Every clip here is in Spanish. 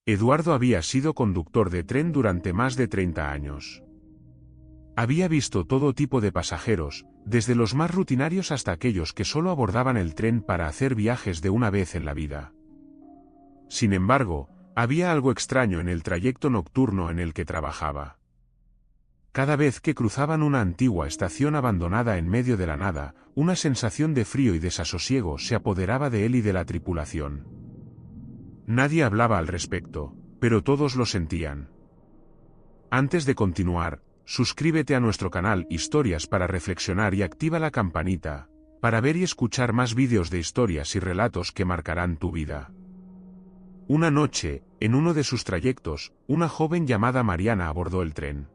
Eduardo había sido conductor de tren durante más de 30 años. Había visto todo tipo de pasajeros, desde los más rutinarios hasta aquellos que solo abordaban el tren para hacer viajes de una vez en la vida. Sin embargo, había algo extraño en el trayecto nocturno en el que trabajaba. Cada vez que cruzaban una antigua estación abandonada en medio de la nada, una sensación de frío y desasosiego se apoderaba de él y de la tripulación. Nadie hablaba al respecto, pero todos lo sentían. Antes de continuar, suscríbete a nuestro canal Historias para Reflexionar y activa la campanita, para ver y escuchar más vídeos de historias y relatos que marcarán tu vida. Una noche, en uno de sus trayectos, una joven llamada Mariana abordó el tren.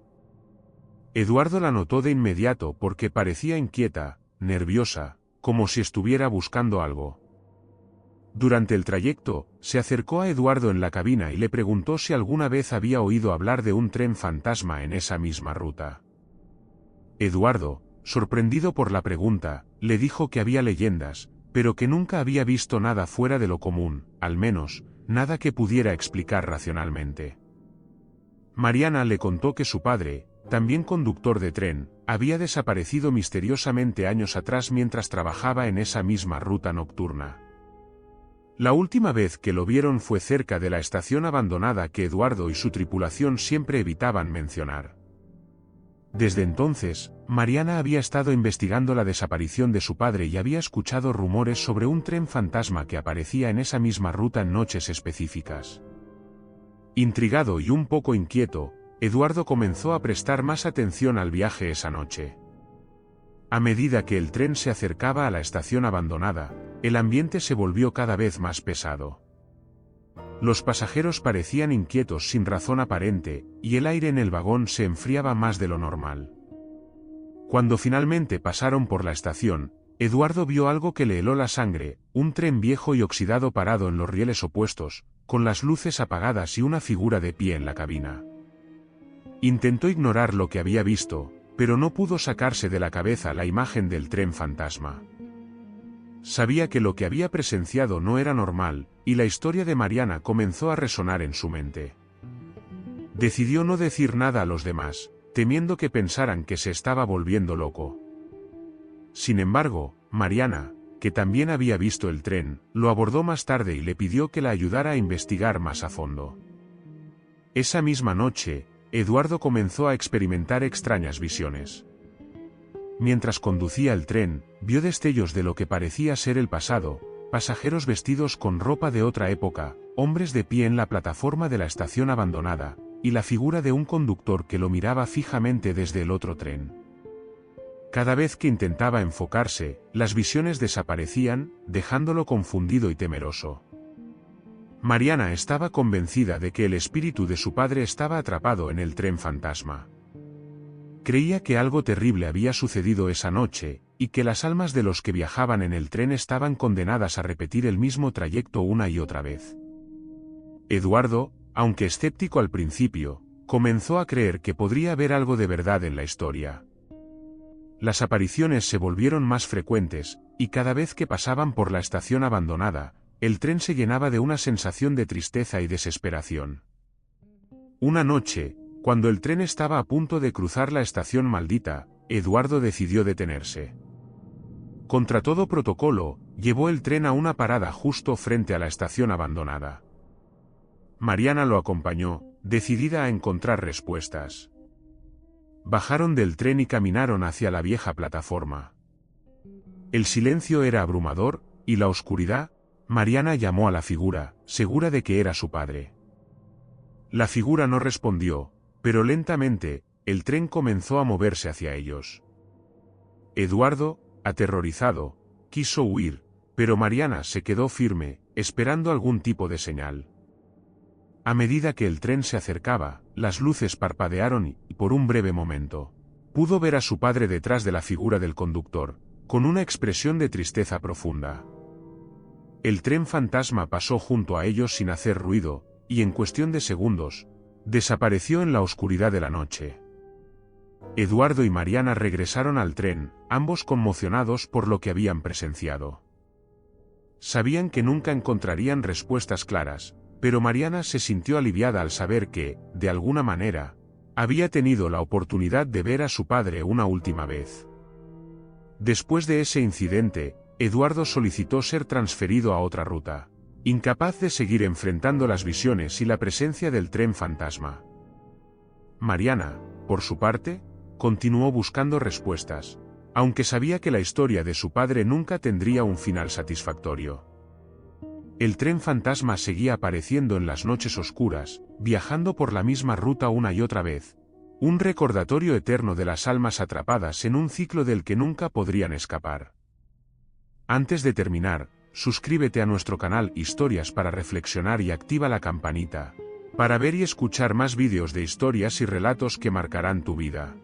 Eduardo la notó de inmediato porque parecía inquieta, nerviosa, como si estuviera buscando algo. Durante el trayecto, se acercó a Eduardo en la cabina y le preguntó si alguna vez había oído hablar de un tren fantasma en esa misma ruta. Eduardo, sorprendido por la pregunta, le dijo que había leyendas, pero que nunca había visto nada fuera de lo común, al menos, nada que pudiera explicar racionalmente. Mariana le contó que su padre, también conductor de tren, había desaparecido misteriosamente años atrás mientras trabajaba en esa misma ruta nocturna. La última vez que lo vieron fue cerca de la estación abandonada que Eduardo y su tripulación siempre evitaban mencionar. Desde entonces, Mariana había estado investigando la desaparición de su padre y había escuchado rumores sobre un tren fantasma que aparecía en esa misma ruta en noches específicas. Intrigado y un poco inquieto, Eduardo comenzó a prestar más atención al viaje esa noche. A medida que el tren se acercaba a la estación abandonada, el ambiente se volvió cada vez más pesado. Los pasajeros parecían inquietos sin razón aparente, y el aire en el vagón se enfriaba más de lo normal. Cuando finalmente pasaron por la estación, Eduardo vio algo que le heló la sangre, un tren viejo y oxidado parado en los rieles opuestos, con las luces apagadas y una figura de pie en la cabina. Intentó ignorar lo que había visto, pero no pudo sacarse de la cabeza la imagen del tren fantasma. Sabía que lo que había presenciado no era normal, y la historia de Mariana comenzó a resonar en su mente. Decidió no decir nada a los demás, temiendo que pensaran que se estaba volviendo loco. Sin embargo, Mariana, que también había visto el tren, lo abordó más tarde y le pidió que la ayudara a investigar más a fondo. Esa misma noche, Eduardo comenzó a experimentar extrañas visiones. Mientras conducía el tren, vio destellos de lo que parecía ser el pasado, pasajeros vestidos con ropa de otra época, hombres de pie en la plataforma de la estación abandonada, y la figura de un conductor que lo miraba fijamente desde el otro tren. Cada vez que intentaba enfocarse, las visiones desaparecían, dejándolo confundido y temeroso. Mariana estaba convencida de que el espíritu de su padre estaba atrapado en el tren fantasma. Creía que algo terrible había sucedido esa noche, y que las almas de los que viajaban en el tren estaban condenadas a repetir el mismo trayecto una y otra vez. Eduardo, aunque escéptico al principio, comenzó a creer que podría haber algo de verdad en la historia. Las apariciones se volvieron más frecuentes, y cada vez que pasaban por la estación abandonada, el tren se llenaba de una sensación de tristeza y desesperación. Una noche, cuando el tren estaba a punto de cruzar la estación maldita, Eduardo decidió detenerse. Contra todo protocolo, llevó el tren a una parada justo frente a la estación abandonada. Mariana lo acompañó, decidida a encontrar respuestas. Bajaron del tren y caminaron hacia la vieja plataforma. El silencio era abrumador, y la oscuridad. Mariana llamó a la figura, segura de que era su padre. La figura no respondió, pero lentamente, el tren comenzó a moverse hacia ellos. Eduardo, aterrorizado, quiso huir, pero Mariana se quedó firme, esperando algún tipo de señal. A medida que el tren se acercaba, las luces parpadearon y, por un breve momento, pudo ver a su padre detrás de la figura del conductor, con una expresión de tristeza profunda. El tren fantasma pasó junto a ellos sin hacer ruido, y en cuestión de segundos, desapareció en la oscuridad de la noche. Eduardo y Mariana regresaron al tren, ambos conmocionados por lo que habían presenciado. Sabían que nunca encontrarían respuestas claras, pero Mariana se sintió aliviada al saber que, de alguna manera, había tenido la oportunidad de ver a su padre una última vez. Después de ese incidente, Eduardo solicitó ser transferido a otra ruta, incapaz de seguir enfrentando las visiones y la presencia del tren fantasma. Mariana, por su parte, continuó buscando respuestas, aunque sabía que la historia de su padre nunca tendría un final satisfactorio. El tren fantasma seguía apareciendo en las noches oscuras, viajando por la misma ruta una y otra vez, un recordatorio eterno de las almas atrapadas en un ciclo del que nunca podrían escapar. Antes de terminar, suscríbete a nuestro canal Historias para Reflexionar y activa la campanita, para ver y escuchar más vídeos de historias y relatos que marcarán tu vida.